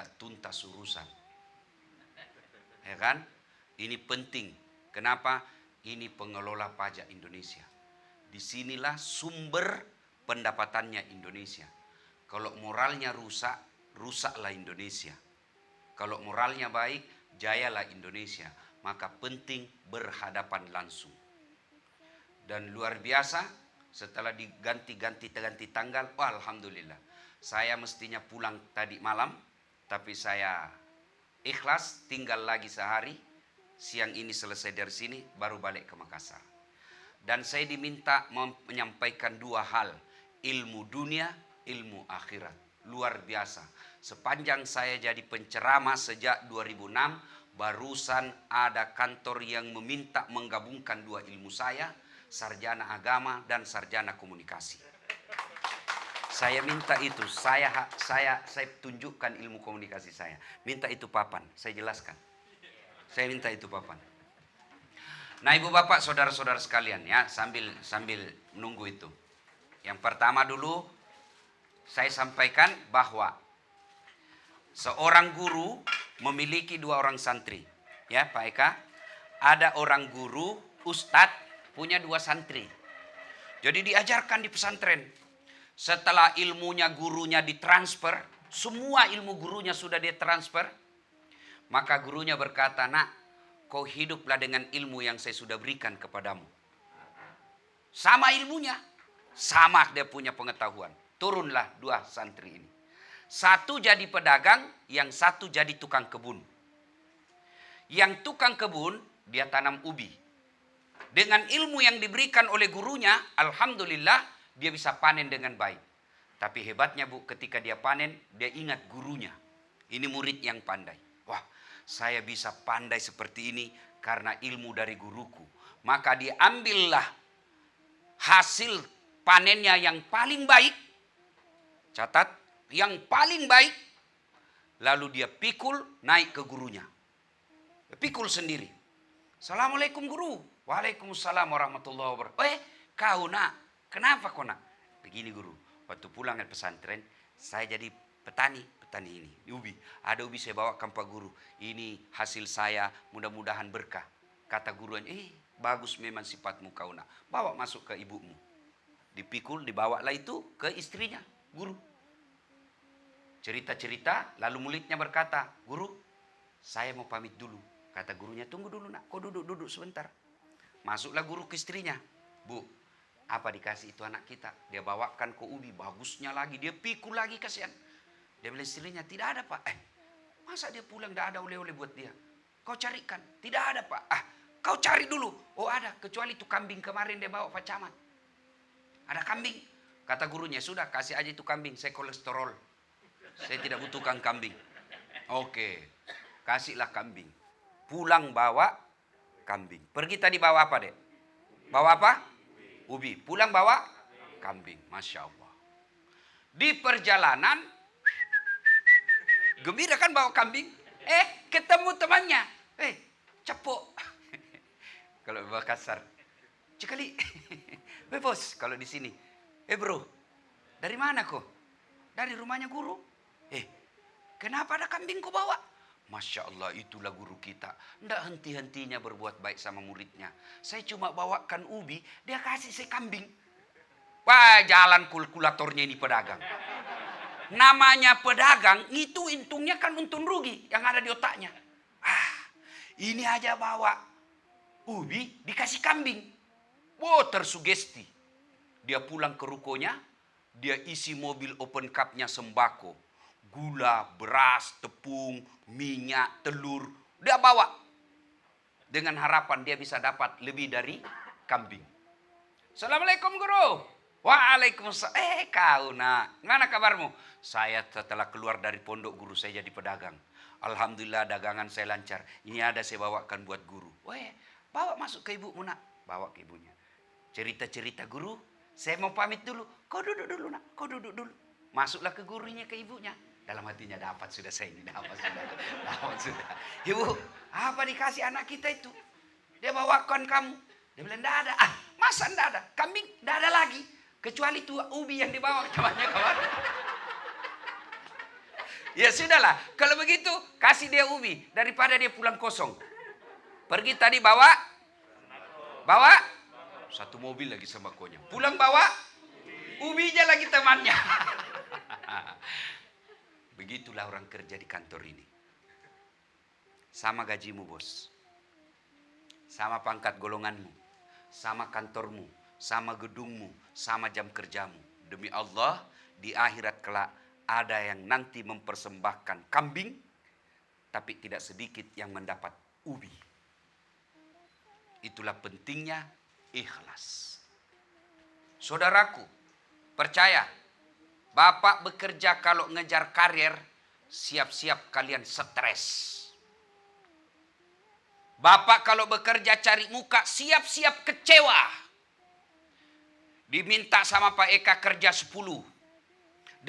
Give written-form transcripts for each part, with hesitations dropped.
tidak tuntas urusan. Ya kan? Ini penting. Kenapa? Ini pengelola pajak Indonesia. Disinilah sumber pendapatannya Indonesia. Kalau moralnya rusak, rusaklah Indonesia. Kalau moralnya baik, jayalah Indonesia. Maka penting berhadapan langsung. Dan luar biasa, setelah diganti tanggal, alhamdulillah. Saya mestinya pulang tadi malam, tapi saya ikhlas, tinggal lagi sehari. Siang ini selesai dari sini, baru balik ke Makassar. Dan saya diminta menyampaikan dua hal, ilmu dunia, ilmu akhirat. Luar biasa. Sepanjang saya jadi penceramah sejak 2006, barusan ada kantor yang meminta menggabungkan dua ilmu saya, sarjana agama dan sarjana komunikasi. Saya minta itu, saya tunjukkan ilmu komunikasi saya. Minta itu papan, saya jelaskan. Saya minta itu papan. Nah, ibu bapak, saudara-saudara sekalian ya, sambil menunggu itu. Yang pertama dulu, saya sampaikan bahwa seorang guru memiliki dua orang santri. Ya, Pak Eka, ada orang guru, ustadz, punya dua santri. Jadi diajarkan di pesantren. Setelah ilmunya gurunya ditransfer, semua ilmu gurunya sudah ditransfer, maka gurunya berkata, "Nak, kau hiduplah dengan ilmu yang saya sudah berikan kepadamu." Sama ilmunya, sama dia punya pengetahuan. Turunlah dua santri ini. Satu jadi pedagang, yang satu jadi tukang kebun. Yang tukang kebun, dia tanam ubi. Dengan ilmu yang diberikan oleh gurunya, alhamdulillah, dia bisa panen dengan baik. Tapi hebatnya Bu, ketika dia panen, dia ingat gurunya. Ini murid yang pandai. Wah, saya bisa pandai seperti ini karena ilmu dari guruku. Maka diambillah hasil panennya yang paling baik. Catat, yang paling baik. Lalu dia pikul naik ke gurunya. Dia pikul sendiri. Assalamualaikum guru. Waalaikumsalam warahmatullahi wabarakatuh. Kau nak, kenapa kau nak? Begini guru, waktu pulang ke pesantren, saya jadi petani ini, ubi. Ada ubi saya bawakan Pak Guru. Ini hasil saya, mudah-mudahan berkah. Kata gurunya, bagus memang sifatmu kau nak. Bawa masuk ke ibumu. Dipikul, dibawalah itu ke istrinya, guru. Cerita-cerita, lalu muridnya berkata, "Guru, saya mau pamit dulu." Kata gurunya, "Tunggu dulu nak, kau duduk sebentar." Masuklah guru ke istrinya. "Bu, apa dikasih itu anak kita?" Dia bawakan ke ubi, bagusnya lagi. Dia pikul lagi, kasihan. Dia bilang istrinya, "Tidak ada Pak." Masa dia pulang tidak ada oleh-oleh buat dia? Kau carikan. "Tidak ada Pak." Kau cari dulu. "Oh ada, kecuali itu kambing kemarin dia bawa Pak Camat. Ada kambing." Kata gurunya, "Sudah kasih aja itu kambing, saya kolesterol. Saya tidak butuhkan kambing." Oke, kasihlah kambing. Pulang bawa kambing. Pergi tadi bawa apa dek? Bawa apa? Ubi. Pulang bawa kambing. Masya Allah. Di perjalanan, gembira kan bawa kambing. Ketemu temannya. Cepuk. Kalau bawa kasar. Cekali. Bos, kalau di sini. Bro, dari mana kok? Dari rumahnya guru. Kenapa ada kambing kau bawa? Masya Allah, itulah guru kita. Tidak henti-hentinya berbuat baik sama muridnya. Saya cuma bawakan ubi, dia kasih saya kambing. Wah, jalan kalkulatornya ini pedagang. Namanya pedagang, itu untungnya kan untung rugi yang ada di otaknya. Ini aja bawa ubi, dikasih kambing. Wow, tersugesti. Dia pulang ke rukonya, dia isi mobil open cup-nya sembako. Gula, beras, tepung, minyak, telur. Dia bawa. Dengan harapan dia bisa dapat lebih dari kambing. Assalamualaikum guru. Waalaikumsalam. Kau nak, mana kabarmu? Saya setelah keluar dari pondok guru saya jadi pedagang. Alhamdulillah dagangan saya lancar. Ini ada saya bawakan buat guru. Bawa masuk ke ibumu nak. Bawa ke ibunya. Cerita-cerita guru. Saya mau pamit dulu. Kau duduk dulu nak. Kau duduk dulu. Masuklah ke gurunya, ke ibunya. Dalam hatinya, dapat sudah saya ini. Dapat sudah. Ibu, apa dikasih anak kita itu? Dia bawakan kamu. Dia bilang, "Tidak ada." Masa tidak ada? Kambing tidak ada lagi. Kecuali itu ubi yang dibawa temannya kawan. Ya sudahlah, kalau begitu kasih dia ubi daripada dia pulang kosong. Pergi tadi bawa satu mobil lagi sembakonya. Pulang bawa ubinya lagi temannya. Begitulah orang kerja di kantor ini. Sama gajimu bos, sama pangkat golonganmu, sama kantormu, sama gedungmu, sama jam kerjamu. Demi Allah, di akhirat kelak ada yang nanti mempersembahkan kambing, tapi tidak sedikit yang mendapat ubi. Itulah pentingnya ikhlas. Saudaraku, percaya, Bapak bekerja kalau ngejar karir, siap-siap kalian stres. Bapak kalau bekerja cari muka, siap-siap kecewa. Diminta sama Pak Eka kerja 10. 8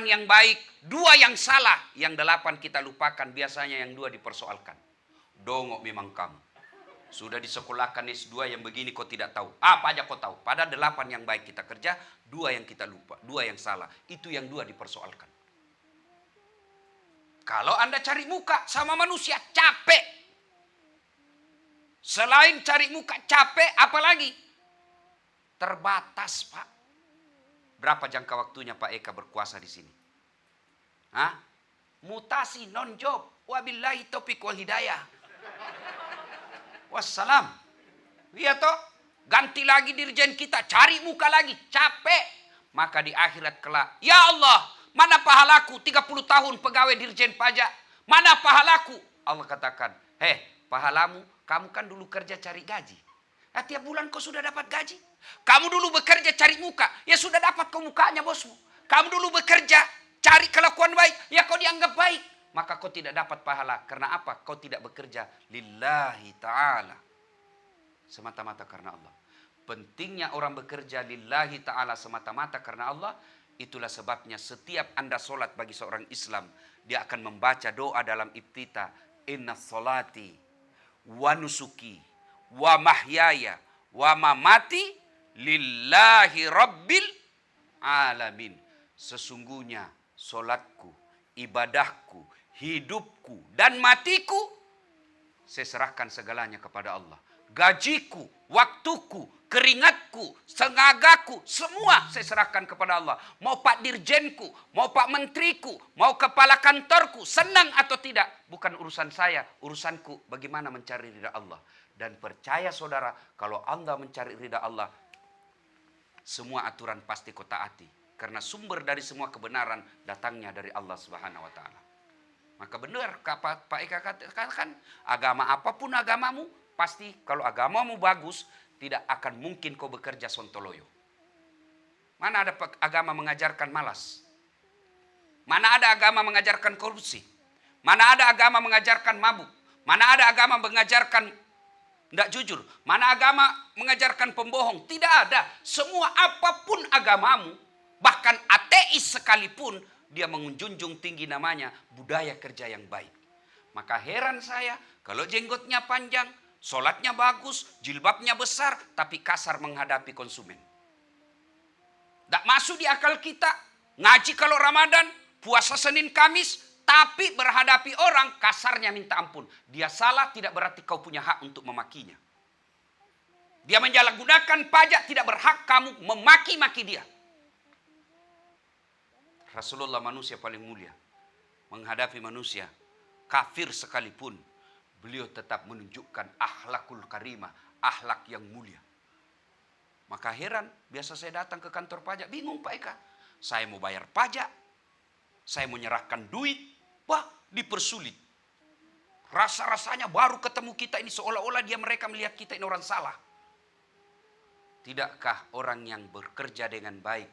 yang baik, 2 yang salah. Yang 8 kita lupakan, biasanya yang 2 dipersoalkan. Dongok memang kamu. Sudah disekolahkan S2 yang begini kau tidak tahu. Apa aja kau tahu. Pada 8 yang baik kita kerja, 2 yang kita lupa, 2 yang salah. Itu yang 2 dipersoalkan. Kalau Anda cari muka sama manusia, capek. Selain cari muka capek, apalagi? Terbatas, Pak. Berapa jangka waktunya Pak Eka berkuasa di sini? Hah? Mutasi, non-job. Wabillahi taufiq wal hidayah. Wassalam. Iya toh? Ganti lagi dirjen kita, cari muka lagi, capek. Maka di akhirat kelak, ya Allah, mana pahalaku 30 tahun pegawai dirjen pajak? Mana pahalaku? Allah katakan, pahalamu, kamu kan dulu kerja cari gaji. Tiap bulan kau sudah dapat gaji. Kamu dulu bekerja cari muka, ya sudah dapat kau mukanya bosmu. Kamu dulu bekerja cari kelakuan baik, ya kau dianggap baik. Maka kau tidak dapat pahala. Karena apa? Kau tidak bekerja lillahi ta'ala. Semata-mata karena Allah. Pentingnya orang bekerja lillahi ta'ala semata-mata karena Allah. Itulah sebabnya setiap Anda sholat bagi seorang Islam, dia akan membaca doa dalam iftitah. Inna sholati wa nusuki wa mahyaya wa mamati lillahi rabbil alamin. Sesungguhnya solatku, ibadahku, hidupku dan matiku, saya serahkan segalanya kepada Allah. Gajiku, waktuku, keringatku, tenagaku, semua saya serahkan kepada Allah. Mau Pak Dirjenku, mau Pak Menteriku, mau kepala kantorku, senang atau tidak, bukan urusan saya. Urusanku bagaimana mencari ridha Allah. Dan percaya saudara, kalau Anda mencari ridha Allah, semua aturan pasti kau taati. Karena sumber dari semua kebenaran datangnya dari Allah Subhanahu wa Ta'ala. Maka benar Pak Eka katakan, agama apapun agamamu, pasti kalau agamamu bagus, tidak akan mungkin kau bekerja sontoloyo. Mana ada agama mengajarkan malas? Mana ada agama mengajarkan korupsi? Mana ada agama mengajarkan mabuk? Mana ada agama mengajarkan tidak jujur? Mana agama mengajarkan pembohong? Tidak ada. Semua apapun agamamu, bahkan ateis sekalipun, dia menjunjung tinggi namanya budaya kerja yang baik. Maka heran saya kalau jenggotnya panjang, sholatnya bagus, jilbabnya besar, tapi kasar menghadapi konsumen. Tak masuk di akal kita. Ngaji kalau Ramadan, puasa Senin Kamis, tapi berhadapi orang kasarnya minta ampun. Dia salah tidak berarti kau punya hak untuk memakinya. Dia menjalankan pajak tidak berhak kamu memaki-maki dia. Rasulullah manusia paling mulia. Menghadapi manusia kafir sekalipun, beliau tetap menunjukkan akhlakul karimah, akhlak yang mulia. Maka heran, biasa saya datang ke kantor pajak, bingung Pak Eka. Saya mau bayar pajak, saya mau menyerahkan duit, wah dipersulit. Rasa-rasanya baru ketemu kita ini seolah-olah mereka melihat kita ini orang salah. Tidakkah orang yang bekerja dengan baik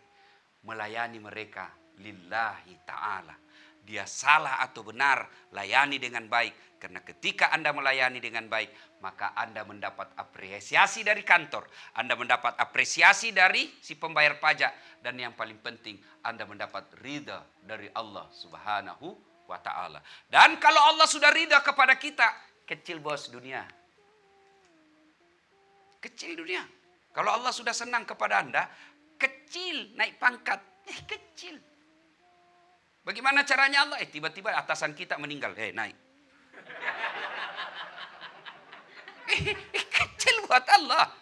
melayani mereka lillahi ta'ala? Dia salah atau benar, layani dengan baik. Karena ketika Anda melayani dengan baik, maka Anda mendapat apresiasi dari kantor. Anda mendapat apresiasi dari si pembayar pajak. Dan yang paling penting, Anda mendapat ridha dari Allah Subhanahu wa ta'ala. Dan kalau Allah sudah ridha kepada kita, kecil bos dunia. Kecil dunia. Kalau Allah sudah senang kepada Anda, kecil naik pangkat. Kecil. Bagaimana caranya Allah? Tiba-tiba atasan kita meninggal. Naik. Kecil buat Allah.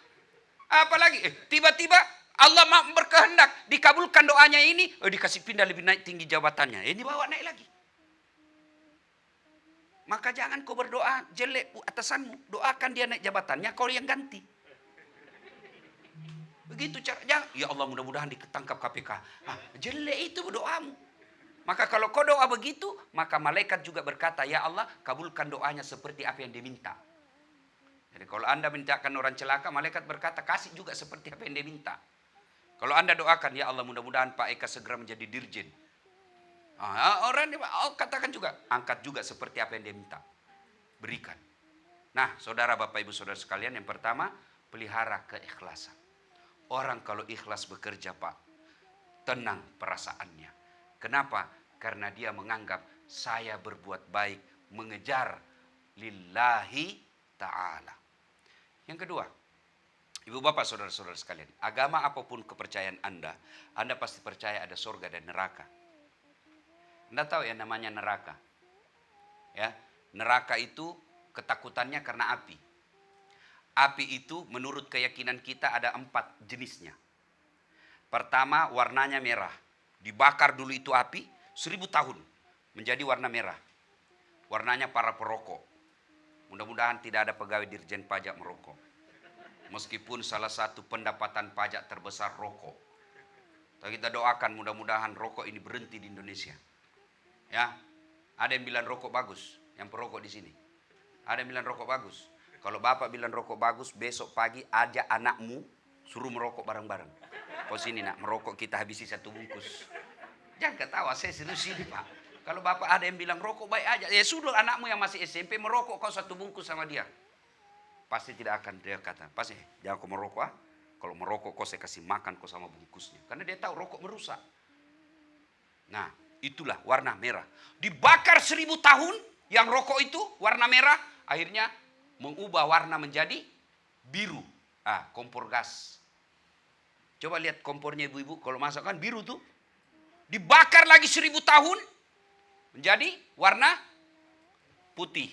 Apalagi tiba-tiba Allah berkehendak dikabulkan doanya ini, dikasih pindah lebih naik tinggi jabatannya. Ini bawa naik lagi. Maka jangan kau berdoa jelek atasanmu, doakan dia naik jabatannya, kau yang ganti. Begitu caranya. Ya Allah, mudah-mudahan ditangkap KPK. Jelek itu doamu. Maka kalau kau doa begitu, maka malaikat juga berkata, ya Allah, kabulkan doanya seperti apa yang dia minta. Jadi kalau Anda mintakan orang celaka, malaikat berkata, kasih juga seperti apa yang dia minta. Kalau Anda doakan, ya Allah, mudah-mudahan Pak Eka segera menjadi dirjen. Orang katakan juga, angkat juga seperti apa yang dia minta. Berikan. Nah, saudara, Bapak, Ibu, saudara sekalian, yang pertama, pelihara keikhlasan. Orang kalau ikhlas bekerja, Pak, tenang perasaannya. Kenapa? Karena dia menganggap saya berbuat baik, mengejar lillahi ta'ala. Yang kedua, Ibu bapak saudara-saudara sekalian, agama apapun kepercayaan Anda pasti percaya ada surga dan neraka. Anda tahu ya namanya neraka? Ya, neraka itu ketakutannya karena api. Api itu menurut keyakinan kita ada 4 jenisnya. Pertama, warnanya merah. Dibakar dulu itu api 1000 tahun menjadi warna merah. Warnanya para perokok. Mudah-mudahan tidak ada pegawai Dirjen Pajak merokok. Meskipun salah satu pendapatan pajak terbesar rokok. Tapi kita doakan mudah-mudahan rokok ini berhenti di Indonesia. Ya, ada yang bilang rokok bagus, yang perokok di sini. Ada yang bilang rokok bagus. Kalau bapak bilang rokok bagus, besok pagi ajak anakmu suruh merokok bareng-bareng. Kau sini nak merokok, kita habisi 1 bungkus. Jangan ketawa, saya serius ini Pak. Kalau bapak ada yang bilang rokok baik aja, ya sudah anakmu yang masih SMP merokok kau 1 bungkus sama dia. Pasti tidak akan dia kata, pasti jangan kau merokok ah. Kalau merokok kau saya kasih makan kau sama bungkusnya. Karena dia tahu rokok merusak. Nah, itulah warna merah. Dibakar 1000 tahun yang rokok itu warna merah, akhirnya mengubah warna menjadi biru. Kompor gas. Coba lihat kompornya ibu-ibu, kalau masak kan biru tuh. Dibakar lagi 1000 tahun menjadi warna putih.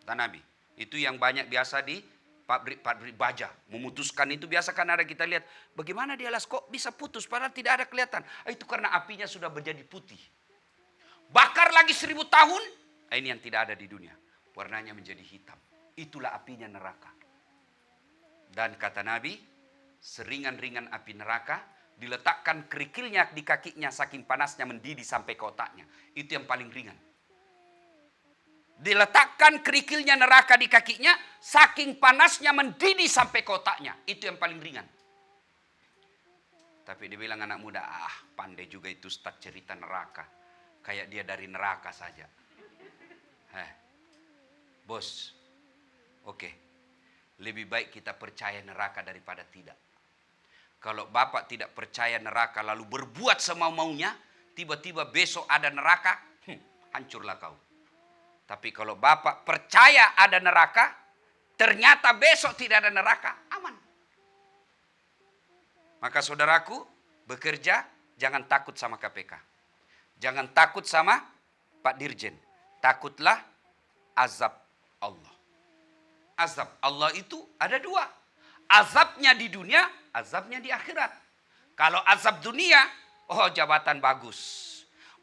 Kata Nabi. Itu yang banyak biasa di pabrik baja. Memutuskan itu biasa kan ada kita lihat. Bagaimana dia las kok bisa putus padahal tidak ada kelihatan. Itu karena apinya sudah menjadi putih. Bakar lagi 1000 tahun. Ini yang tidak ada di dunia. Warnanya menjadi hitam. Itulah apinya neraka. Dan kata Nabi, seringan-ringan api neraka, diletakkan kerikilnya di kakinya saking panasnya mendidih sampai ke otaknya. Itu yang paling ringan. Diletakkan kerikilnya neraka di kakinya, saking panasnya mendidih sampai ke otaknya. Itu yang paling ringan. Tapi dia bilang anak muda, pandai juga itu Ustaz cerita neraka. Kayak dia dari neraka saja. Bos, oke. Lebih baik kita percaya neraka daripada tidak. Kalau bapak tidak percaya neraka lalu berbuat semau-maunya, tiba-tiba besok ada neraka, hancurlah kau. Tapi kalau bapak percaya ada neraka, ternyata besok tidak ada neraka, aman. Maka saudaraku, bekerja jangan takut sama KPK. Jangan takut sama Pak Dirjen. Takutlah azab Allah. Azab Allah itu ada 2. Azabnya di dunia, azabnya di akhirat. Kalau azab dunia, jabatan bagus.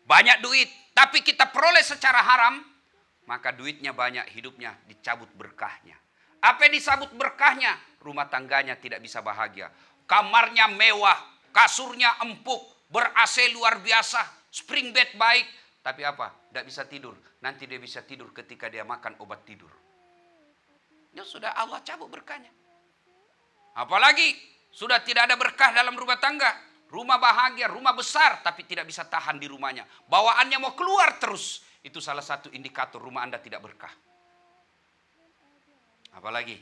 Banyak duit, tapi kita peroleh secara haram, maka duitnya banyak, hidupnya dicabut berkahnya. Apa yang dicabut berkahnya? Rumah tangganya tidak bisa bahagia. Kamarnya mewah, kasurnya empuk, ber-AC luar biasa, spring bed baik. Tapi apa? Tidak bisa tidur. Nanti dia bisa tidur ketika dia makan obat tidur. Ya sudah Allah cabut berkahnya. Apalagi sudah tidak ada berkah dalam rumah tangga. Rumah bahagia, rumah besar, tapi tidak bisa tahan di rumahnya. Bawaannya mau keluar terus. Itu salah satu indikator rumah Anda tidak berkah. Apalagi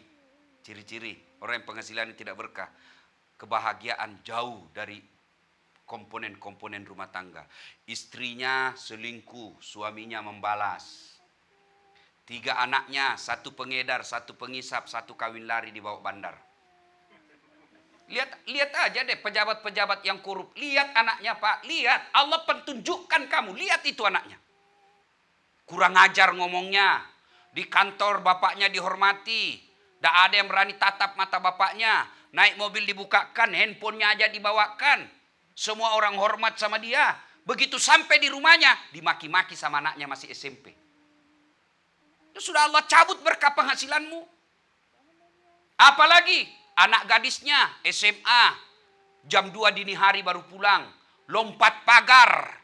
ciri-ciri orang yang penghasilannya tidak berkah. Kebahagiaan jauh dari komponen-komponen rumah tangga. Istrinya selingkuh, suaminya membalas. 3 anaknya, 1 pengedar, 1 pengisap, 1 kawin lari di bawah bandar. Lihat aja deh pejabat-pejabat yang korup. Lihat anaknya Pak, lihat. Allah pentunjukkan kamu, lihat itu anaknya. Kurang ajar ngomongnya. Di kantor bapaknya dihormati. Tidak ada yang berani tatap mata bapaknya. Naik mobil dibukakan, handphonenya aja dibawakan. Semua orang hormat sama dia. Begitu sampai di rumahnya, dimaki-maki sama anaknya masih SMP. Itu sudah Allah cabut berkah penghasilanmu. Apalagi anak gadisnya SMA. Jam 2 dini hari baru pulang. Lompat pagar.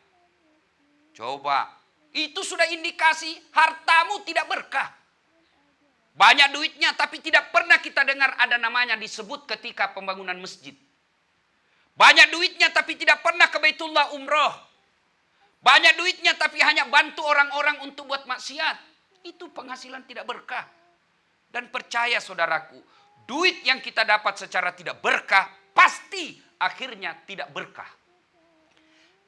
Coba. Itu sudah indikasi hartamu tidak berkah. Banyak duitnya tapi tidak pernah kita dengar ada namanya disebut ketika pembangunan masjid. Banyak duitnya tapi tidak pernah ke Baitullah umroh. Banyak duitnya tapi hanya bantu orang-orang untuk buat maksiat. Itu penghasilan tidak berkah. Dan percaya saudaraku, duit yang kita dapat secara tidak berkah pasti akhirnya tidak berkah.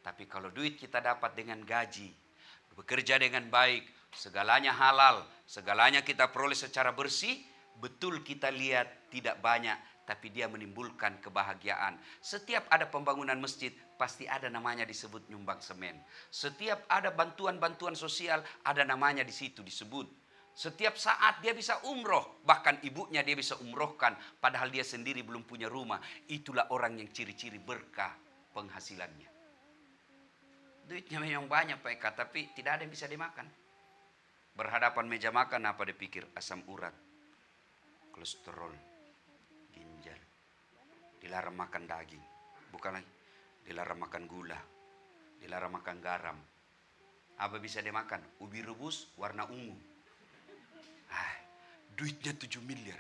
Tapi kalau duit kita dapat dengan gaji, bekerja dengan baik, segalanya halal, segalanya kita peroleh secara bersih, betul kita lihat tidak banyak, tapi dia menimbulkan kebahagiaan. Setiap ada pembangunan masjid, pasti ada namanya disebut nyumbang semen. Setiap ada bantuan-bantuan sosial, ada namanya di situ disebut. Setiap saat dia bisa umroh, bahkan ibunya dia bisa umrohkan, padahal dia sendiri belum punya rumah. Itulah orang yang ciri-ciri berkah penghasilannya. Duitnya memang banyak Pak Eka, tapi tidak ada yang bisa dimakan. Berhadapan meja makan apa dipikir? Asam urat, kolesterol, ginjal. Dilarang makan daging. Bukan lagi. Dilarang makan gula. Dilarang makan garam. Apa bisa dimakan? Ubi rebus warna ungu. Duitnya 7 miliar.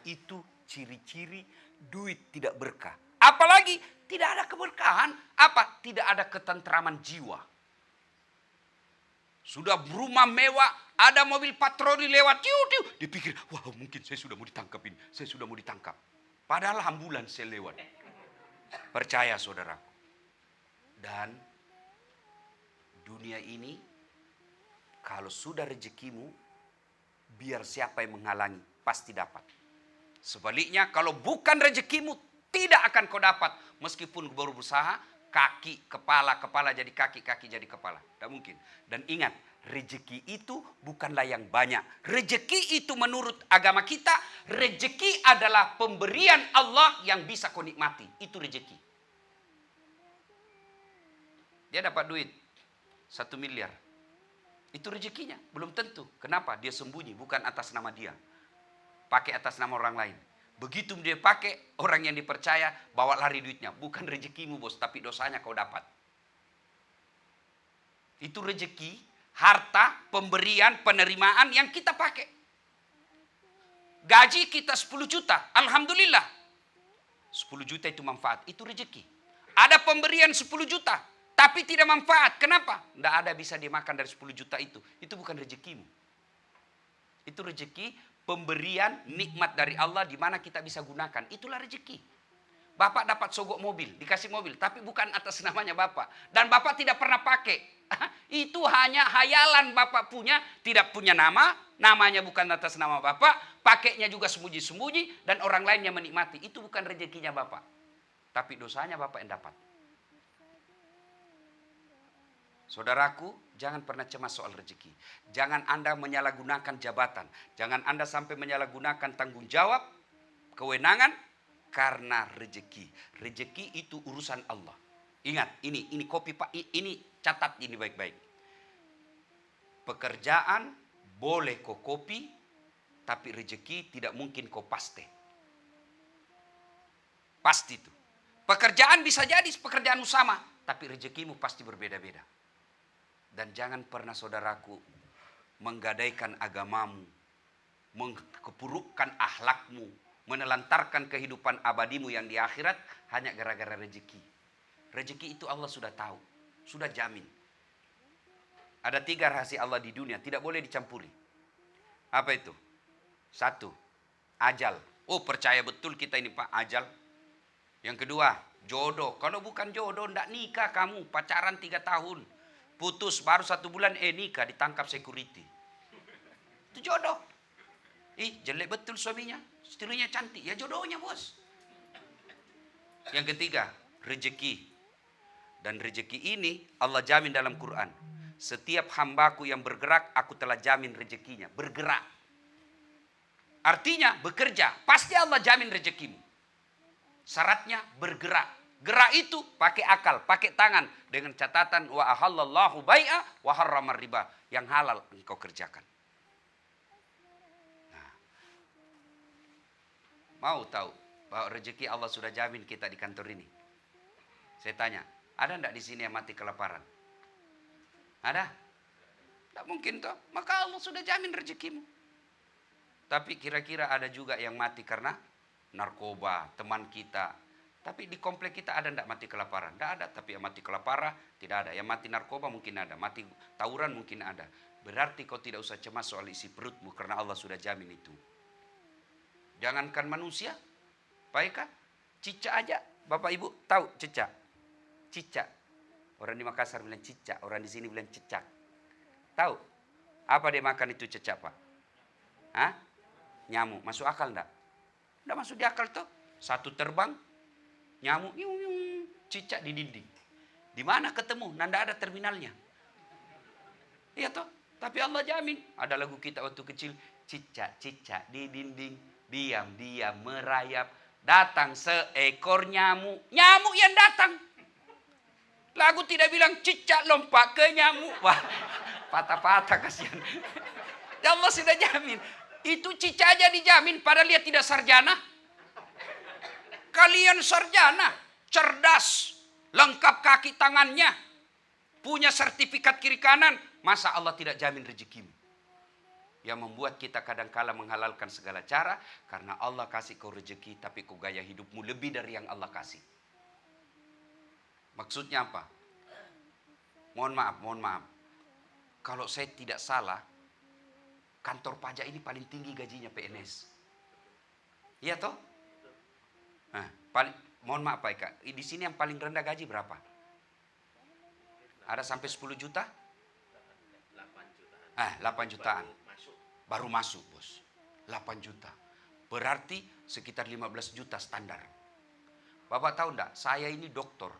Itu ciri-ciri duit tidak berkah. Apalagi tidak ada keberkahan. Apa? Tidak ada ketentraman jiwa. Sudah rumah mewah, ada mobil patroli lewat. Dipikir, wah mungkin saya sudah mau ditangkap ini. Saya sudah mau ditangkap. Padahal ambulans saya lewat. Percaya saudaraku. Dan dunia ini, kalau sudah rezekimu, biar siapa yang menghalangi, pasti dapat. Sebaliknya, kalau bukan rezekimu, tidak akan kau dapat. Meskipun baru berusaha, kaki, kepala jadi kaki, kaki jadi kepala. Tidak mungkin. Dan ingat, rezeki itu bukanlah yang banyak. Rezeki itu menurut agama kita, rezeki adalah pemberian Allah yang bisa kau nikmati. Itu rezeki. Dia dapat duit 1 miliar. Itu rezekinya, belum tentu. Kenapa? Dia sembunyi, bukan atas nama dia. Pakai atas nama orang lain. Begitu dia pakai, orang yang dipercaya bawa lari duitnya. Bukan rezekimu bos, tapi dosanya kau dapat. Itu rezeki, harta, pemberian, penerimaan yang kita pakai. Gaji kita 10 juta, alhamdulillah. 10 juta itu manfaat, itu rezeki. Ada pemberian 10 juta, tapi tidak manfaat. Kenapa? Tidak ada bisa dimakan dari 10 juta itu. Itu bukan rezekimu. Itu rezeki, pemberian nikmat dari Allah di mana kita bisa gunakan. Itulah rezeki. Bapak dapat sogok mobil, dikasih mobil, tapi bukan atas namanya Bapak. Dan Bapak tidak pernah pakai. Itu hanya hayalan Bapak punya, tidak punya nama, namanya bukan atas nama Bapak, pakainya juga sembunyi-sembunyi, dan orang lain yang menikmati. Itu bukan rezekinya Bapak. Tapi dosanya Bapak yang dapat. Saudaraku, jangan pernah cemas soal rezeki. Jangan Anda menyalahgunakan jabatan. Jangan Anda sampai menyalahgunakan tanggung jawab, kewenangan, karena rezeki. Rezeki itu urusan Allah. Ingat, ini kopi Pak, ini catat ini baik-baik. Pekerjaan boleh kau kopi, tapi rezeki tidak mungkin kau paste. Pasti itu. Pekerjaan bisa jadi pekerjaan sama, tapi rezekimu pasti berbeda-beda. Dan jangan pernah saudaraku menggadaikan agamamu, mengkepurukkan akhlakmu, menelantarkan kehidupan abadimu yang di akhirat hanya gara-gara rezeki. Rezeki itu Allah sudah tahu, sudah jamin. Ada 3 rahasia Allah di dunia, tidak boleh dicampuri. Apa itu? 1, ajal. Oh percaya betul kita ini Pak, ajal. Yang kedua, jodoh. Kalau bukan jodoh, tidak nikah kamu, pacaran 3 tahun. Putus baru 1 bulan nikah, ditangkap security. Itu jodoh. Jelek betul suaminya, istrinya cantik, ya jodohnya bos. Yang ketiga, rezeki. Dan rezeki ini Allah jamin dalam Quran. Setiap hambaku yang bergerak, aku telah jamin rezekinya. Bergerak. Artinya bekerja. Pasti Allah jamin rezekimu. Syaratnya bergerak. Gerak itu pakai akal, pakai tangan. Dengan catatan wa ahallallahu bai'a wa harramar riba. Yang halal engkau kerjakan. Nah, mau tahu bahwa rezeki Allah sudah jamin kita di kantor ini? Saya tanya, ada enggak di sini yang mati kelaparan? Ada? Tidak mungkin toh. Maka Allah sudah jamin rezekimu. Tapi kira-kira ada juga yang mati karena narkoba, teman kita. Tapi di komplek kita ada enggak mati kelaparan? Tidak ada. Tapi yang mati kelaparan tidak ada. Yang mati narkoba mungkin ada. Mati tawuran mungkin ada. Berarti kau tidak usah cemas soal isi perutmu karena Allah sudah jamin itu. Jangankan manusia, baiklah, cicak aja. Bapak Ibu tahu cicak? Cicak. Orang di Makassar bilang cicak, orang di sini bilang cicak. Tahu? Apa dia makan itu cicak, Pak? Hah? Nyamuk. Masuk akal enggak? Enggak masuk di akal toh. Satu terbang, nyamuk, cicak di dinding. Di mana ketemu? Nanda ada terminalnya. Iya toh? Tapi Allah jamin. Ada lagu kita waktu kecil, cicak-cicak di dinding, diam-diam merayap. Datang seekor nyamuk. Nyamuk yang datang. Lagu tidak bilang cicak lompat ke nyamuk. Wah, patah-patah kasihan. Ya Allah sudah jamin. Itu cicak aja dijamin padahal dia tidak sarjana. Kalian sarjana, cerdas, lengkap kaki tangannya, punya sertifikat kiri kanan. Masa Allah tidak jamin rezekimu? Yang membuat kita kadang-kala menghalalkan segala cara. Karena Allah kasih kau rezeki tapi kau gaya hidupmu lebih dari yang Allah kasih. Maksudnya apa? Mohon maaf. Kalau saya tidak salah, kantor pajak ini paling tinggi gajinya PNS. Iya toh? Nah, mohon maaf Pak Eka, di sini yang paling rendah gaji berapa? Ada sampai 10 juta? 8 jutaan. Baru masuk, Bos. 8 juta. Berarti sekitar 15 juta standar. Bapak tahu enggak, saya ini dokter.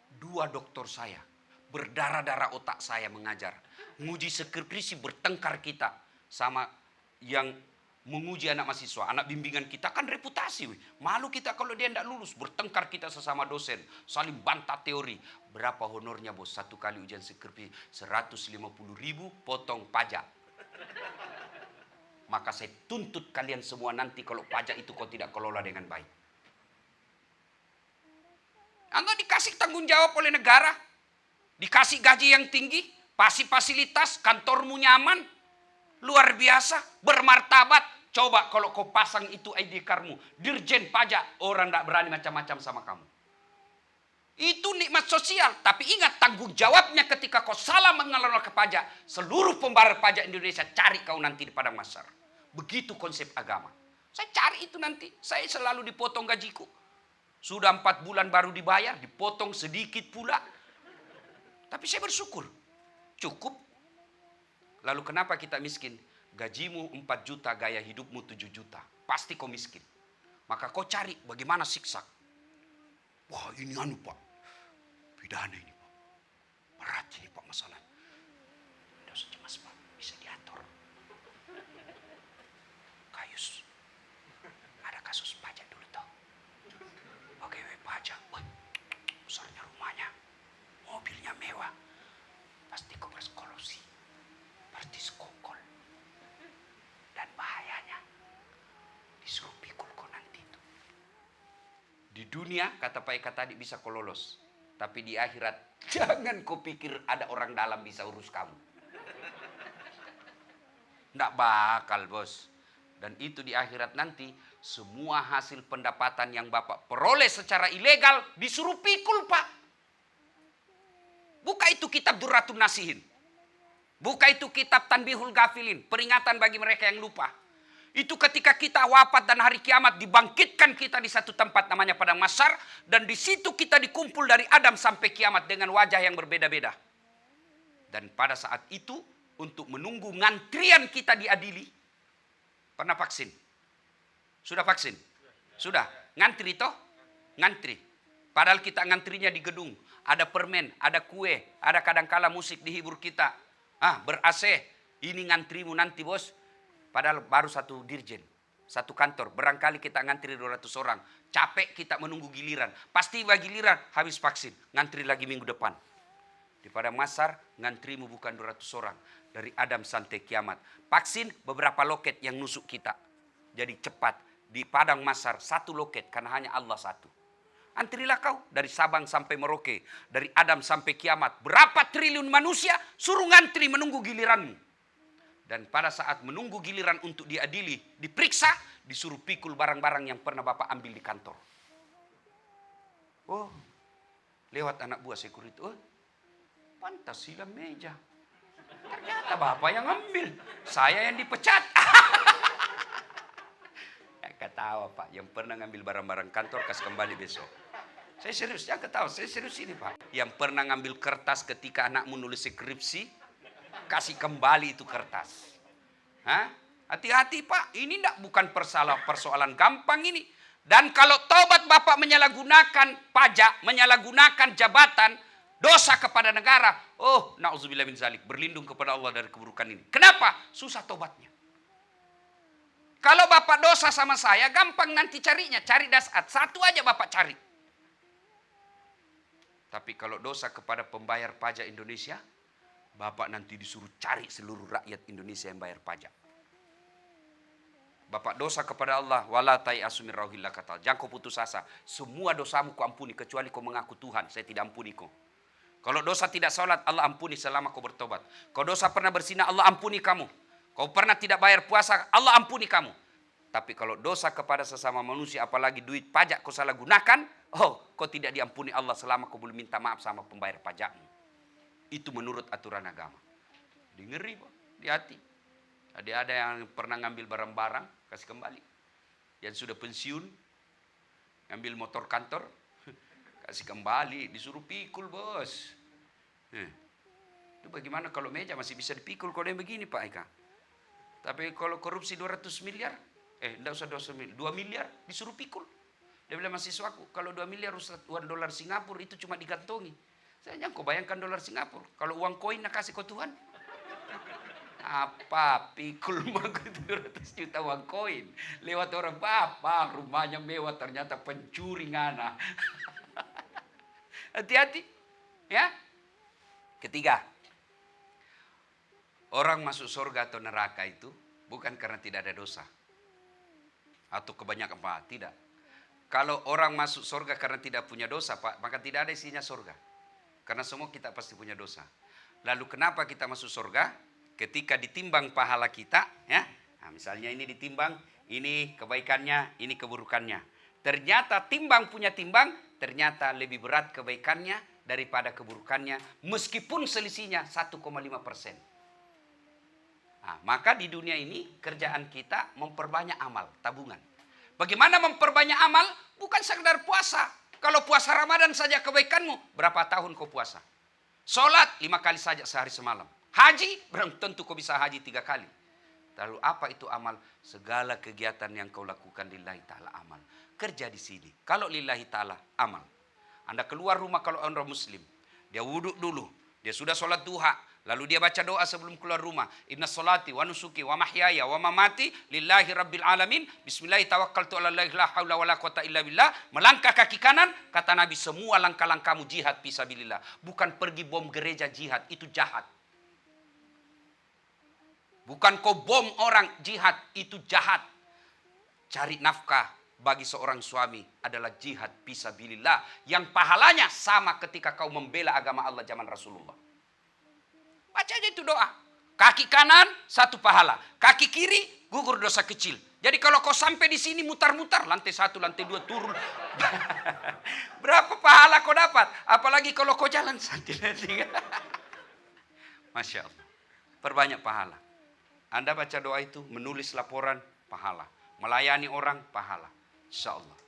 2 dokter saya, berdarah-darah otak saya mengajar. Nguji skripsi bertengkar kita sama yang menguji anak mahasiswa. Anak bimbingan kita kan reputasi. Malu kita kalau dia tidak lulus. Bertengkar kita sesama dosen. Saling bantah teori. Berapa honornya bos? Satu kali ujian skripsi 150.000 potong pajak. Maka saya tuntut kalian semua nanti kalau pajak itu kau tidak kelola dengan baik. Anda dikasih tanggung jawab oleh negara, dikasih gaji yang tinggi, fasilitas, kantormu nyaman, luar biasa, bermartabat. Coba kalau kau pasang itu ID cardmu, dirjen pajak, orang tidak berani macam-macam sama kamu. Itu nikmat sosial, tapi ingat tanggung jawabnya ketika kau salah mengelola ke pajak, seluruh pembayar pajak Indonesia cari kau nanti di padang mahsyar. Begitu konsep agama. Saya cari itu nanti, saya selalu dipotong gajiku. Sudah 4 bulan baru dibayar, dipotong sedikit pula. Tapi saya bersyukur, cukup. Lalu kenapa kita miskin? Gajimu 4 juta, gaya hidupmu 7 juta. Pasti kau miskin. Maka kau cari bagaimana siksa. Wah ini Pak, pidana ini Pak. Berat ini Pak masalah. Tidak usah cemas Pak, bisa diatur. Kayus, ada kasus pajak dulu toh. Pegawai pajak, besarnya rumahnya, mobilnya mewah. Pasti kau berkolusi, pasti sekongkol. Dan bahayanya, disuruh pikul kau nanti itu. Di dunia, kata Pak Eka tadi bisa kau lolos. Tapi di akhirat, jangan kau pikir ada orang dalam bisa urus kamu. Nggak bakal bos. Dan itu di akhirat nanti, semua hasil pendapatan yang Bapak peroleh secara ilegal, disuruh pikul Pak. Buka itu kitab Durratun Nasihin. Buka itu kitab Tanbihul Ghafilin, peringatan bagi mereka yang lupa. Itu ketika kita wafat dan hari kiamat dibangkitkan kita di satu tempat namanya padang mahsyar, dan di situ kita dikumpul dari Adam sampai kiamat dengan wajah yang berbeda-beda. Dan pada saat itu untuk menunggu ngantrian kita diadili. Pernah vaksin? Sudah vaksin? Sudah. Ngantri toh? Ngantri. Padahal kita ngantrinya di gedung. Ada permen, ada kue, ada kadangkala musik dihibur kita. Ber-AC. Ini ngantrimu nanti bos. Padahal baru satu dirjen. Satu kantor. Barangkali kita ngantri 200 orang. Capek kita menunggu giliran. Pasti giliran habis vaksin. Ngantri lagi minggu depan. Di Padang Masar ngantrimu bukan 200 orang. Dari Adam sampai kiamat. Vaksin beberapa loket yang nusuk kita. Jadi cepat. Di Padang Masar satu loket karena hanya Allah satu. Antrilah kau dari Sabang sampai Merauke, dari Adam sampai kiamat. Berapa triliun manusia suruh ngantri menunggu giliranmu. Dan pada saat menunggu giliran untuk diadili, diperiksa, disuruh pikul barang-barang yang pernah Bapak ambil di kantor. Oh, lewat anak buah security. Oh, Pancasila meja. Ternyata Bapak yang ambil, saya yang dipecat. Ketawa Pak, yang pernah ngambil barang-barang kantor kasih kembali besok. Saya serius, jangan ketawa, saya serius ini Pak. Yang pernah ngambil kertas ketika anakmu nulis skripsi, kasih kembali itu kertas. Hati-hati Pak, ini bukan persoalan gampang ini. Dan kalau tobat Bapak menyalahgunakan pajak, menyalahgunakan jabatan, dosa kepada negara, oh na'udzubillah min zalik, berlindung kepada Allah dari keburukan ini. Kenapa? Susah tobatnya. Kalau Bapak dosa sama saya, gampang nanti carinya. Cari dasat. Satu aja Bapak cari. Tapi kalau dosa kepada pembayar pajak Indonesia, Bapak nanti disuruh cari seluruh rakyat Indonesia yang bayar pajak. Bapak dosa kepada Allah, wala ta'iasu min rauhillah kata. Jangan kau putus asa. Semua dosamu kau ampuni, kecuali kau mengaku Tuhan, saya tidak ampuni kau. Kalau dosa tidak sholat, Allah ampuni selama kau bertobat. Kau dosa pernah berzina, Allah ampuni kamu. Kau pernah tidak bayar puasa, Allah ampuni kamu. Tapi kalau dosa kepada sesama manusia, apalagi duit pajak kau salah gunakan, kau tidak diampuni Allah selama kau belum minta maaf sama pembayar pajakmu. Itu menurut aturan agama. Ngeri Pak, hati-hati. Ada yang pernah ngambil barang-barang, kasih kembali. Yang sudah pensiun, ngambil motor kantor, kasih kembali, disuruh pikul bos. Itu bagaimana kalau meja masih bisa dipikul kalau yang begini Pak Eka. Tapi kalau korupsi 200 miliar, enggak usah 2 miliar disuruh pikul. Dia bilang mahasiswaku, kalau 2 miliar uang dolar Singapura itu cuma digantongi. Saya jangan kau bayangkan dolar Singapura. Kalau uang koin nak kasih kau Tuhan. Apa pikul maku 200 juta uang koin. Lewat orang Bapak, rumahnya mewah ternyata pencuri ngana. Hati-hati. Ya. Ketiga. Orang masuk surga atau neraka itu bukan karena tidak ada dosa. Atau kebanyakan Pak, tidak. Kalau orang masuk surga karena tidak punya dosa Pak, maka tidak ada isinya surga. Karena semua kita pasti punya dosa. Lalu kenapa kita masuk surga? Ketika ditimbang pahala kita, ya. Nah, misalnya ini ditimbang, ini kebaikannya, ini keburukannya. Ternyata timbang punya timbang, ternyata lebih berat kebaikannya daripada keburukannya, meskipun selisihnya 1,5%. Nah, maka di dunia ini kerjaan kita memperbanyak amal, tabungan. Bagaimana memperbanyak amal? Bukan sekedar puasa. Kalau puasa Ramadan saja kebaikanmu, berapa tahun kau puasa? Sholat 5 kali saja sehari semalam. Haji, belum tentu kau bisa haji 3 kali. Lalu apa itu amal? Segala kegiatan yang kau lakukan lillahi ta'ala amal. Kerja di sini. Kalau lillahi ta'ala amal. Anda keluar rumah kalau orang muslim. Dia wudhu dulu. Dia sudah sholat duha. Lalu dia baca doa sebelum keluar rumah. Inna sholati wa nusuki wa mahyaya wa mamati lillahi rabbil alamin. Bismillahi tawakkaltu ala allahi la hawla wa la quwata illa billah. Melangkah kaki kanan, kata Nabi, semua langkah-langkahmu jihad fisabilillah. Bukan pergi bom gereja jihad, itu jahat. Bukan kau bom orang jihad, itu jahat. Cari nafkah bagi seorang suami adalah jihad fisabilillah. Yang pahalanya sama ketika kau membela agama Allah zaman Rasulullah. Baca aja itu doa. Kaki kanan 1 pahala. Kaki kiri gugur dosa kecil. Jadi kalau kau sampai di sini mutar-mutar, lantai 1, lantai 2 turun. Berapa pahala kau dapat? Apalagi kalau kau jalan santai-santai. Masya Allah. Perbanyak pahala. Anda baca doa itu, menulis laporan, pahala. Melayani orang, pahala. Insya Allah.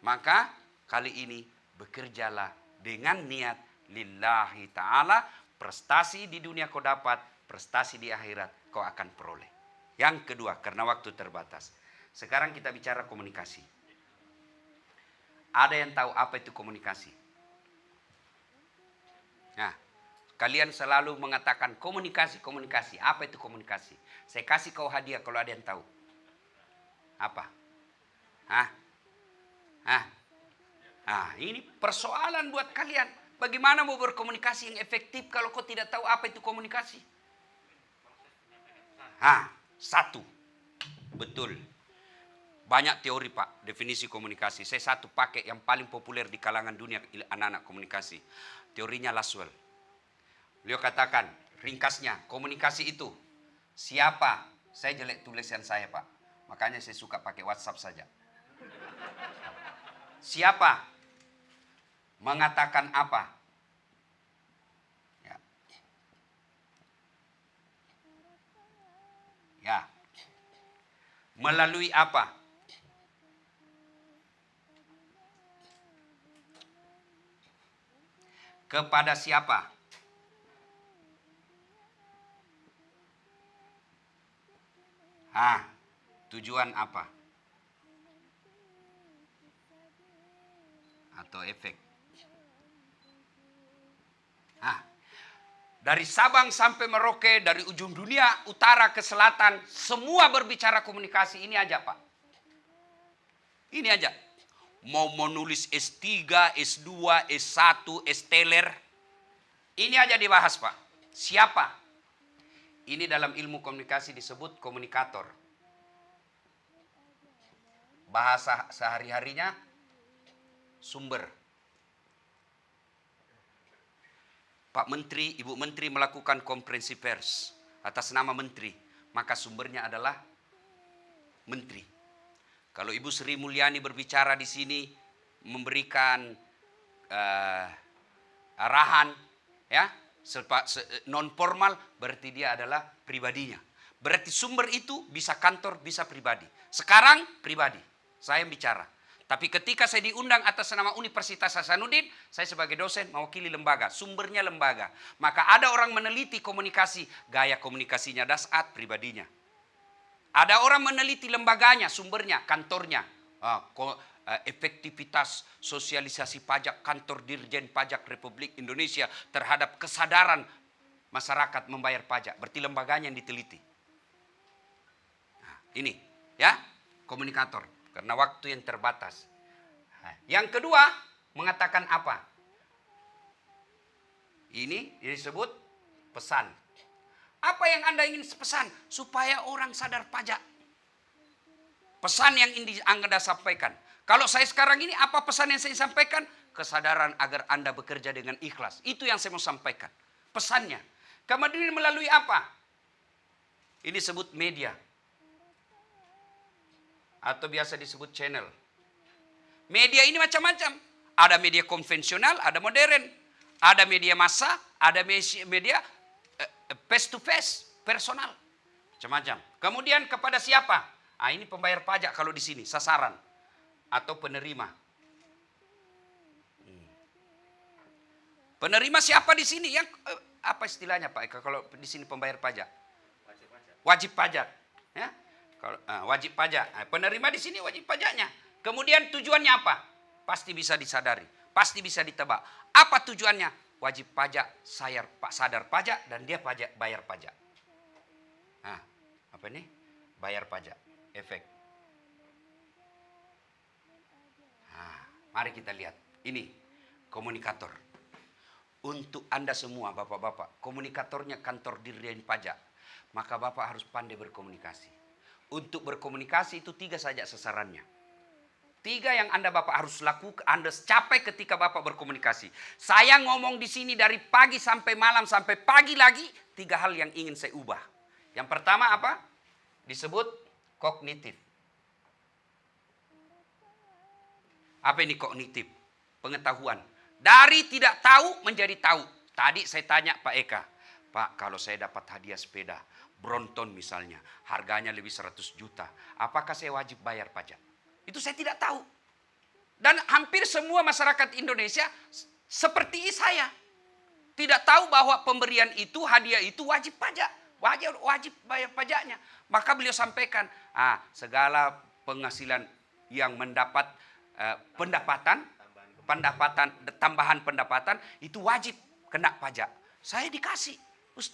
Maka kali ini bekerjalah dengan niat lillahi ta'ala. Prestasi di dunia kau dapat, prestasi di akhirat kau akan peroleh. Yang kedua, karena waktu terbatas. Sekarang kita bicara komunikasi. Ada yang tahu apa itu komunikasi? Nah, kalian selalu mengatakan komunikasi, komunikasi. Apa itu komunikasi? Saya kasih kau hadiah kalau ada yang tahu. Apa? Hah? Hah? Nah, ini persoalan buat kalian. Bagaimana mau berkomunikasi yang efektif kalau kau tidak tahu apa itu komunikasi? Satu. Betul. Banyak teori Pak, definisi komunikasi. Saya satu pakai yang paling populer di kalangan dunia anak-anak komunikasi. Teorinya Laswell. Beliau katakan, ringkasnya, komunikasi itu siapa? Saya jelek tulisan saya Pak. Makanya saya suka pakai WhatsApp saja. Siapa? Mengatakan apa? Ya. Ya. Melalui apa? Kepada siapa? Tujuan apa? Atau efek? Dari Sabang sampai Merauke, dari ujung dunia utara ke selatan, semua berbicara komunikasi. Ini aja Pak. Ini aja. Mau menulis S3, S2, S1, S-teler. Ini aja dibahas Pak. Siapa? Ini dalam ilmu komunikasi disebut komunikator. Bahasa sehari-harinya sumber. Pak Menteri, Ibu Menteri melakukan konferensi pers atas nama Menteri. Maka sumbernya adalah Menteri. Kalau Ibu Sri Mulyani berbicara di sini, memberikan arahan, ya, non formal, berarti dia adalah pribadinya. Berarti sumber itu bisa kantor, bisa pribadi. Sekarang pribadi, saya yang bicara. Tapi ketika saya diundang atas nama Universitas Hasanuddin, saya sebagai dosen mewakili lembaga, sumbernya lembaga. Maka ada orang meneliti komunikasi, gaya komunikasinya Dasat, pribadinya. Ada orang meneliti lembaganya, sumbernya, kantornya. Efektivitas sosialisasi pajak kantor Dirjen Pajak Republik Indonesia terhadap kesadaran masyarakat membayar pajak. Berarti lembaganya yang diteliti. Nah, ini ya, komunikator. Karena waktu yang terbatas. Yang kedua, mengatakan apa? Ini disebut pesan. Apa yang Anda ingin pesan? Supaya orang sadar pajak. Pesan yang ingin Anda sampaikan. Kalau saya sekarang ini, apa pesan yang saya sampaikan? Kesadaran agar Anda bekerja dengan ikhlas. Itu yang saya mau sampaikan. Pesannya. Kemudian melalui apa? Ini disebut media. Atau biasa disebut channel. Media ini macam-macam. Ada media konvensional, ada modern. Ada media massa, ada media face to face, personal. Macam-macam. Kemudian kepada siapa? Ini pembayar pajak kalau di sini, sasaran. Atau penerima. Penerima siapa di sini? Yang apa istilahnya Pak Eka kalau di sini pembayar pajak? Wajib pajak. Ya? Wajib pajak. Penerima di sini wajib pajaknya. Kemudian tujuannya apa? Pasti bisa disadari. Pasti bisa ditebak. Apa tujuannya? Wajib pajak, sadar pajak, dan dia bayar pajak. Apa ini? Bayar pajak. Efek. Mari kita lihat. Ini komunikator. Untuk Anda semua, Bapak-bapak, komunikatornya kantor Dirjen Pajak. Maka Bapak harus pandai berkomunikasi. Untuk berkomunikasi itu 3 saja sasarannya. 3 yang Bapak harus lakukan, Anda capai ketika Bapak berkomunikasi. Saya ngomong di sini dari pagi sampai malam sampai pagi lagi, 3 hal yang ingin saya ubah. Yang pertama apa? Disebut kognitif. Apa ini kognitif? Pengetahuan. Dari tidak tahu menjadi tahu. Tadi saya tanya Pak Eka, Pak, kalau saya dapat hadiah sepeda Brompton misalnya, harganya lebih 100 juta. Apakah saya wajib bayar pajak? Itu saya tidak tahu. Dan hampir semua masyarakat Indonesia seperti saya. Tidak tahu bahwa pemberian itu, hadiah itu wajib pajak. Wajib bayar pajaknya. Maka beliau sampaikan, segala penghasilan yang mendapat pendapatan, tambahan pendapatan itu wajib kena pajak. Saya dikasih,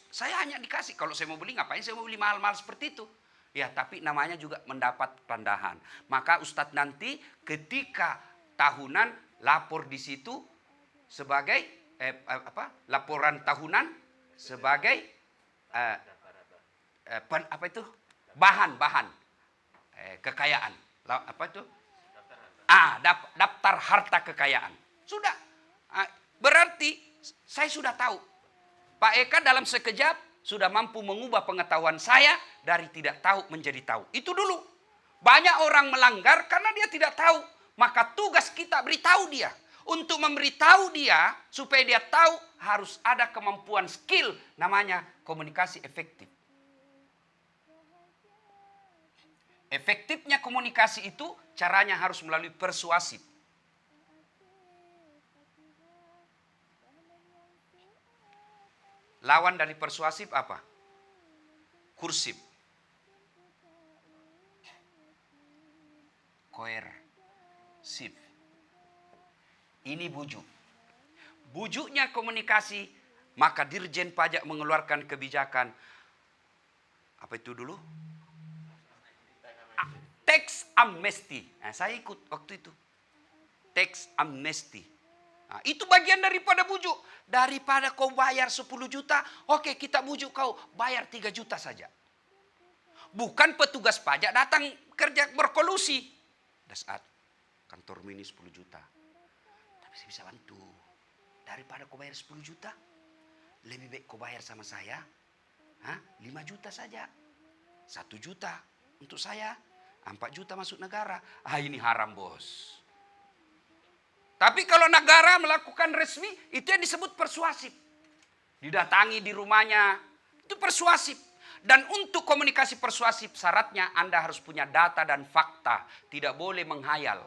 saya hanya dikasih. Kalau saya mau beli, ngapain saya mau beli mahal-mahal seperti itu? Ya, tapi namanya juga mendapat tambahan. Maka Ustadz nanti ketika tahunan lapor di situ sebagai laporan tahunan sebagai bahan kekayaan. Apa itu? Daftar harta kekayaan. Sudah. Berarti saya sudah tahu. Pak Eka dalam sekejap sudah mampu mengubah pengetahuan saya dari tidak tahu menjadi tahu. Itu dulu. Banyak orang melanggar karena dia tidak tahu. Maka tugas kita beritahu dia. Untuk memberitahu dia supaya dia tahu harus ada kemampuan skill namanya komunikasi efektif. Efektifnya komunikasi itu caranya harus melalui persuasif. Lawan dari persuasif apa? Kursif. Koersif. Ini bujuk. Bujuknya komunikasi, maka Dirjen Pajak mengeluarkan kebijakan. Apa itu dulu? Tax amnesty. Nah, saya ikut waktu itu. Tax amnesty. Nah, itu bagian daripada bujuk. Daripada kau bayar 10 juta, oke kita bujuk kau bayar 3 juta saja. Bukan petugas pajak datang kerja berkolusi. Dasar kantor mini 10 juta. Tapi saya bisa bantu. Daripada kau bayar 10 juta, lebih baik kau bayar sama saya 5 juta saja. 1 juta untuk saya, 4 juta masuk negara. Ini haram, bos. Tapi kalau negara melakukan resmi, itu yang disebut persuasif. Didatangi di rumahnya, itu persuasif. Dan untuk komunikasi persuasif, syaratnya Anda harus punya data dan fakta. Tidak boleh menghayal.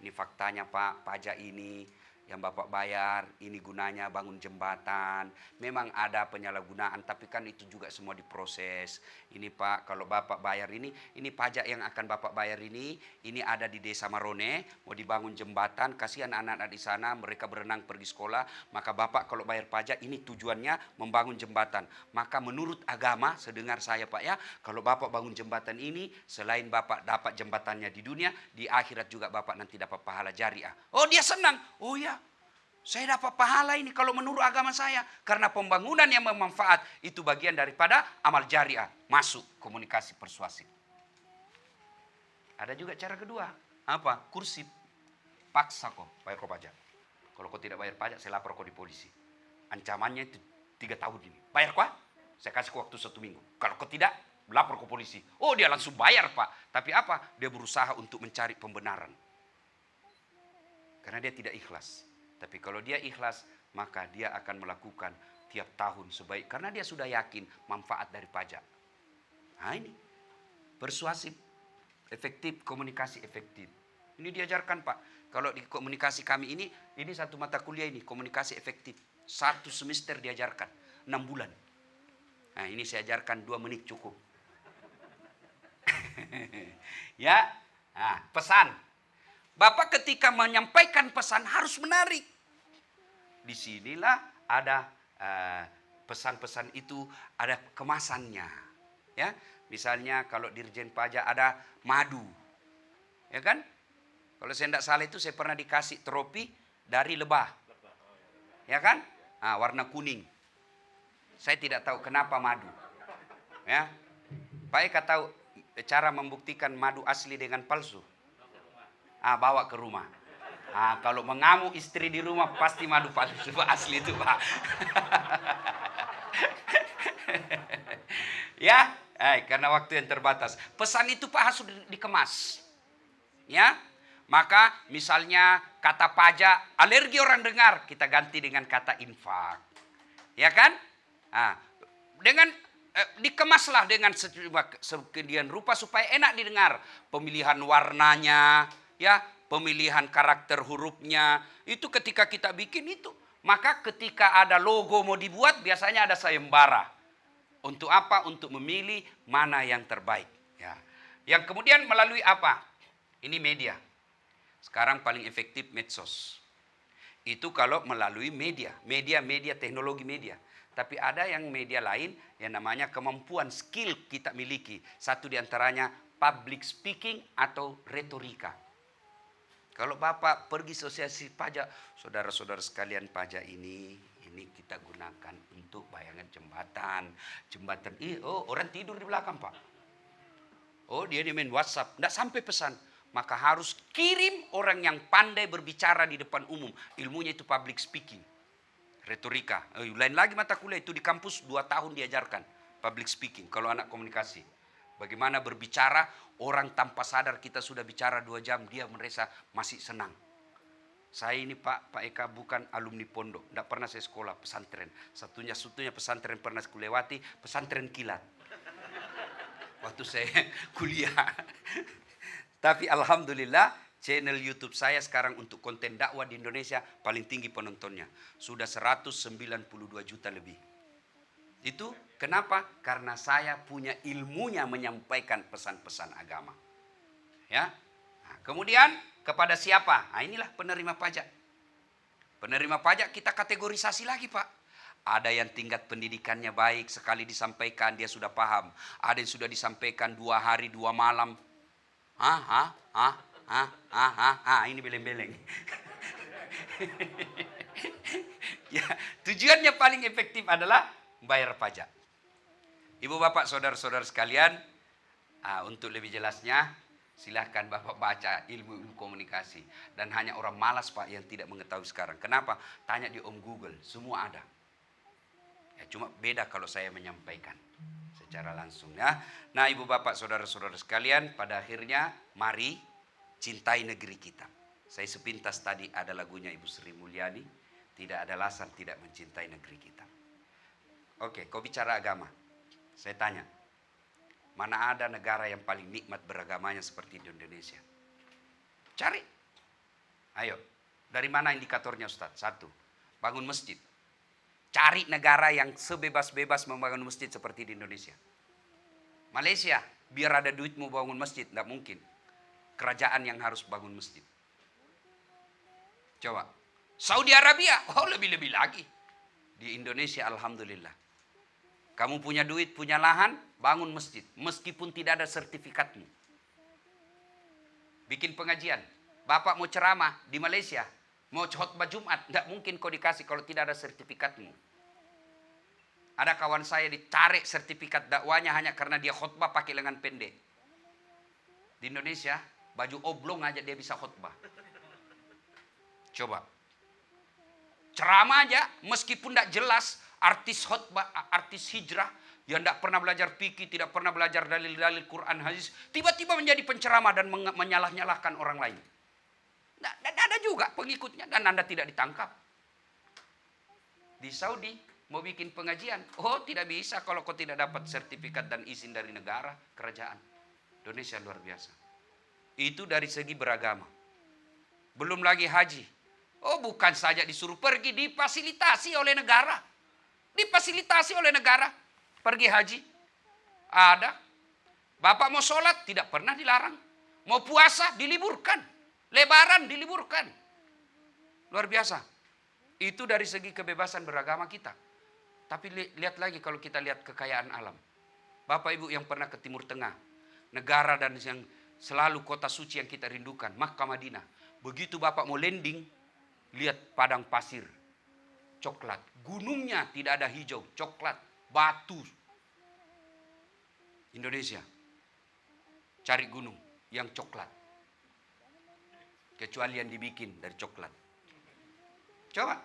Ini faktanya Pak, pajak ini yang Bapak bayar, ini gunanya bangun jembatan. Memang ada penyalahgunaan, tapi kan itu juga semua diproses. Ini Pak, kalau Bapak bayar ini pajak yang akan Bapak bayar ini ada di Desa Marone, mau dibangun jembatan, kasihan anak-anak di sana, mereka berenang pergi sekolah. Maka Bapak kalau bayar pajak, ini tujuannya membangun jembatan. Maka menurut agama, sedengar saya Pak ya, kalau Bapak bangun jembatan ini, selain Bapak dapat jembatannya di dunia, di akhirat juga Bapak nanti dapat pahala jariah. Oh, dia senang. Oh ya, saya dapat pahala ini kalau menurut agama saya. Karena pembangunan yang bermanfaat itu bagian daripada amal jariah. Masuk komunikasi persuasif. Ada juga cara kedua. Apa? Kursif. Paksa kau bayar kau pajak. Kalau kau tidak bayar pajak, saya lapor kau di polisi. Ancamannya itu 3 tahun ini. Bayar kau? Saya kasih kau waktu 1 minggu. Kalau kau tidak, lapor ke polisi. Oh, dia langsung bayar Pak. Tapi apa? Dia berusaha untuk mencari pembenaran. Karena dia tidak ikhlas. Tapi kalau dia ikhlas, maka dia akan melakukan tiap tahun sebaik. Karena dia sudah yakin manfaat dari pajak. Nah ini, persuasif, efektif, komunikasi efektif. Ini diajarkan Pak. Kalau di komunikasi kami ini satu mata kuliah ini, komunikasi efektif. 1 semester diajarkan, 6 bulan. Nah ini saya ajarkan 2 menit cukup. Ya, nah, pesan. Bapak ketika menyampaikan pesan harus menarik. Disinilah ada pesan-pesan itu ada kemasannya. Ya, misalnya kalau Dirjen Pajak ada madu, ya kan? Kalau saya tidak salah itu saya pernah dikasih trofi dari lebah, ya kan? Nah, warna kuning. Saya tidak tahu kenapa madu. Ya, Pak Eka tahu cara membuktikan madu asli dengan palsu? Bawa ke rumah. Kalau mengamuk istri di rumah pasti madu palsu asli itu Pak. Ya, karena waktu yang terbatas. Pesan itu Pak harus dikemas. Ya, maka misalnya kata pajak alergi orang dengar, kita ganti dengan kata infak. Ya kan? Dengan dikemaslah dengan sekian rupa supaya enak didengar. Pemilihan warnanya, ya, pemilihan karakter hurufnya, itu ketika kita bikin itu. Maka ketika ada logo mau dibuat, biasanya ada sayembara. Untuk apa? Untuk memilih mana yang terbaik. Ya. Yang kemudian melalui apa? Ini media. Sekarang paling efektif medsos. Itu kalau melalui media, teknologi media. Tapi ada yang media lain yang namanya kemampuan, skill kita miliki. Satu diantaranya public speaking atau retorika. Kalau Bapak pergi asosiasi pajak, saudara-saudara sekalian, pajak ini kita gunakan untuk bayangan jembatan. Orang tidur di belakang, Pak. Dia main WhatsApp, tidak sampai pesan. Maka harus kirim orang yang pandai berbicara di depan umum. Ilmunya itu public speaking, retorika. Lain lagi mata kuliah itu di kampus 2 tahun diajarkan public speaking. Kalau anak komunikasi, bagaimana berbicara, orang tanpa sadar kita sudah bicara 2 jam, dia merasa masih senang. Saya ini Pak Eka bukan alumni pondok, tidak pernah saya sekolah pesantren. Satunya pesantren pernah saya lewati, pesantren kilat. Waktu saya kuliah. Tapi alhamdulillah channel YouTube saya sekarang untuk konten dakwah di Indonesia paling tinggi penontonnya. Sudah 192 juta lebih. Itu kenapa? Karena saya punya ilmunya menyampaikan pesan-pesan agama. Ya. Nah, kemudian kepada siapa? Nah, inilah penerima pajak. Penerima pajak kita kategorisasi lagi, Pak. Ada yang tingkat pendidikannya baik, sekali disampaikan dia sudah paham. Ada yang sudah disampaikan 2 hari 2 malam. Ini beleng-beleng. Ya, tujuannya paling efektif adalah bayar pajak. Ibu bapak saudara-saudara sekalian, untuk lebih jelasnya silahkan Bapak baca ilmu komunikasi. Dan hanya orang malas Pak yang tidak mengetahui sekarang. Kenapa? Tanya di Om Google, semua ada. Ya, cuma beda kalau saya menyampaikan secara langsung ya. Nah ibu bapak saudara-saudara sekalian, pada akhirnya mari cintai negeri kita. Saya sepintas tadi ada lagunya Ibu Sri Mulyani, tidak ada alasan tidak mencintai negeri kita. Oke, kau bicara agama. Saya tanya, mana ada negara yang paling nikmat beragamanya seperti di Indonesia? Cari. Ayo, dari mana indikatornya Ustaz? 1, bangun masjid. Cari negara yang sebebas-bebas membangun masjid seperti di Indonesia. Malaysia, biar ada duit mau bangun masjid, tidak mungkin. Kerajaan yang harus bangun masjid. Coba. Saudi Arabia, lebih-lebih lagi. Di Indonesia alhamdulillah. Kamu punya duit, punya lahan, bangun masjid. Meskipun tidak ada sertifikatmu. Bikin pengajian. Bapak mau ceramah di Malaysia. Mau khotbah Jumat, tidak mungkin kau dikasih kalau tidak ada sertifikatmu. Ada kawan saya ditarik sertifikat dakwanya hanya karena dia khotbah pakai lengan pendek. Di Indonesia, baju oblong aja dia bisa khotbah. Coba. Ceramah aja, meskipun tidak jelas, artis khotbah, artis hijrah, yang tidak pernah belajar fikih, tidak pernah belajar dalil-dalil Quran, hadis, tiba-tiba menjadi penceramah dan menyalah-nyalahkan orang lain. Dan ada juga pengikutnya dan Anda tidak ditangkap. Di Saudi mau bikin pengajian, tidak bisa kalau kau tidak dapat sertifikat dan izin dari negara, kerajaan. Indonesia luar biasa. Itu dari segi beragama. Belum lagi haji. Bukan saja disuruh pergi, difasilitasi oleh negara. Difasilitasi oleh negara. Pergi haji. Ada. Bapak mau sholat, tidak pernah dilarang. Mau puasa, diliburkan. Lebaran diliburkan. Luar biasa. Itu dari segi kebebasan beragama kita. Tapi lihat lagi kalau kita lihat kekayaan alam. Bapak Ibu yang pernah ke Timur Tengah. Negara dan yang selalu kota suci yang kita rindukan. Makkah Madinah. Begitu Bapak mau landing. Lihat padang pasir. Coklat. Gunungnya tidak ada hijau. Coklat. Batu. Indonesia. Cari gunung yang coklat. Kecuali yang dibikin dari coklat. Coba.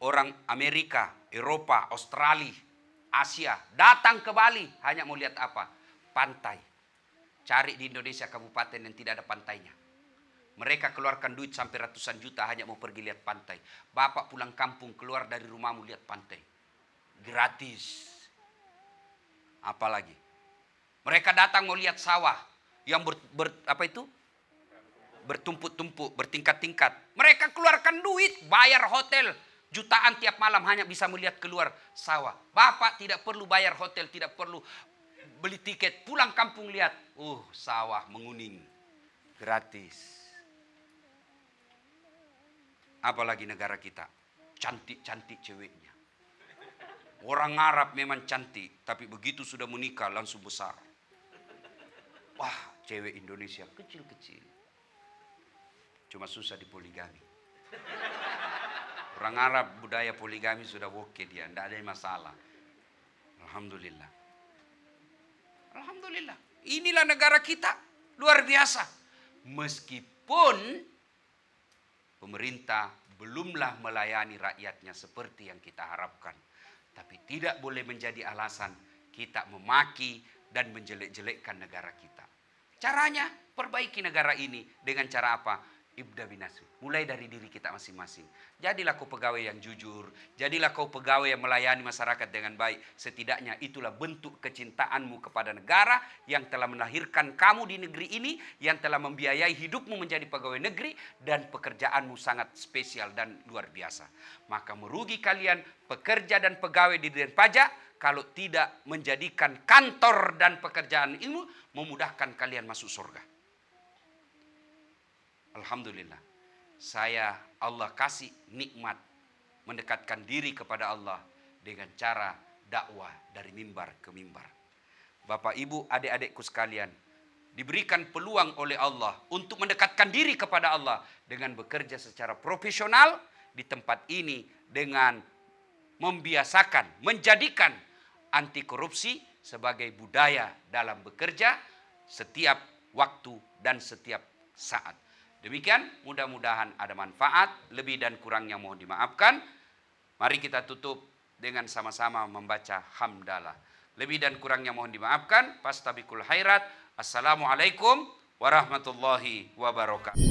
Orang Amerika, Eropa, Australia, Asia datang ke Bali hanya mau lihat apa? Pantai. Cari di Indonesia kabupaten yang tidak ada pantainya. Mereka keluarkan duit sampai ratusan juta hanya mau pergi lihat pantai. Bapak pulang kampung keluar dari rumahmu lihat pantai. Gratis. Apalagi? Mereka datang mau lihat sawah yang bertumpuk-tumpuk, bertingkat-tingkat. Mereka keluarkan duit, bayar hotel jutaan tiap malam hanya bisa melihat keluar sawah. Bapak tidak perlu bayar hotel, tidak perlu beli tiket, pulang kampung lihat, sawah menguning, gratis. Apalagi negara kita. Cantik-cantik ceweknya. Orang Arab memang cantik, tapi begitu sudah menikah langsung besar. Wah, cewek Indonesia kecil-kecil. Cuma susah dipoligami. Orang Arab budaya poligami sudah oke dia, tidak ada masalah. Alhamdulillah. Alhamdulillah. Inilah negara kita, luar biasa. Meskipun pemerintah belumlah melayani rakyatnya seperti yang kita harapkan. Tapi tidak boleh menjadi alasan kita memaki dan menjelek-jelekkan negara kita. Caranya perbaiki negara ini dengan cara apa? Ibda binasi. Mulai dari diri kita masing-masing. Jadilah kau pegawai yang jujur. Jadilah kau pegawai yang melayani masyarakat dengan baik. Setidaknya itulah bentuk kecintaanmu kepada negara yang telah melahirkan kamu di negeri ini, yang telah membiayai hidupmu menjadi pegawai negeri, dan pekerjaanmu sangat spesial dan luar biasa. Maka merugi kalian pekerja dan pegawai di Ditjen Pajak kalau tidak menjadikan kantor dan pekerjaan itu memudahkan kalian masuk surga. Alhamdulillah, Allah kasih nikmat mendekatkan diri kepada Allah dengan cara dakwah dari mimbar ke mimbar. Bapak, Ibu, adik-adikku sekalian, diberikan peluang oleh Allah untuk mendekatkan diri kepada Allah dengan bekerja secara profesional di tempat ini, dengan membiasakan, menjadikan anti korupsi sebagai budaya dalam bekerja setiap waktu dan setiap saat. Demikian, mudah-mudahan ada manfaat. Lebih dan kurangnya mohon dimaafkan. Mari kita tutup dengan sama-sama membaca hamdalah. Lebih dan kurangnya mohon dimaafkan. Fastabiqul khairat. Assalamualaikum warahmatullahi wabarakatuh.